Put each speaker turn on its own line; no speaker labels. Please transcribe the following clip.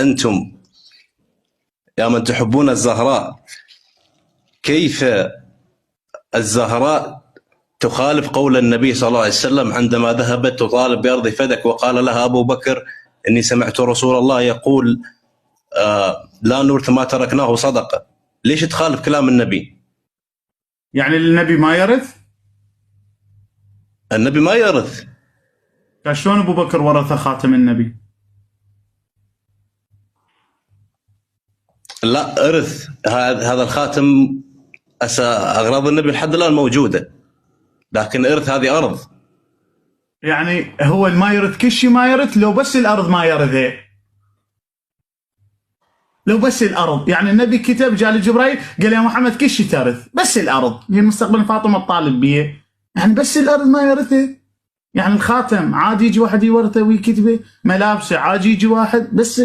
أنتم يا من تحبون الزهراء، كيف الزهراء تخالف قول النبي صلى الله عليه وسلم عندما ذهبت تطالب بأرض فدك وقال لها أبو بكر إني سمعت رسول الله يقول لا نورث ما تركناه صدقة؟ ليش تخالف كلام النبي؟
يعني النبي ما يرث؟
النبي ما يرث.
شلون أبو بكر ورث خاتم النبي؟
لا، إرث. هذا الخاتم أغراض النبي لحد الآن موجودة، لكن إرث هذه أرض.
يعني هو ما يرث كل شيء، ما يرث لو بس الأرض ما يرثه، لو بس الأرض. يعني النبي كتب جاء لجبريل قال يا محمد كل شيء ترث بس الأرض، هي مستقبل فاطمة تطالب بيه، يعني بس الأرض ما يرثه. يعني الخاتم عادي يجي واحد يورثه ويكتبه، ملابسه عادي يجي واحد بس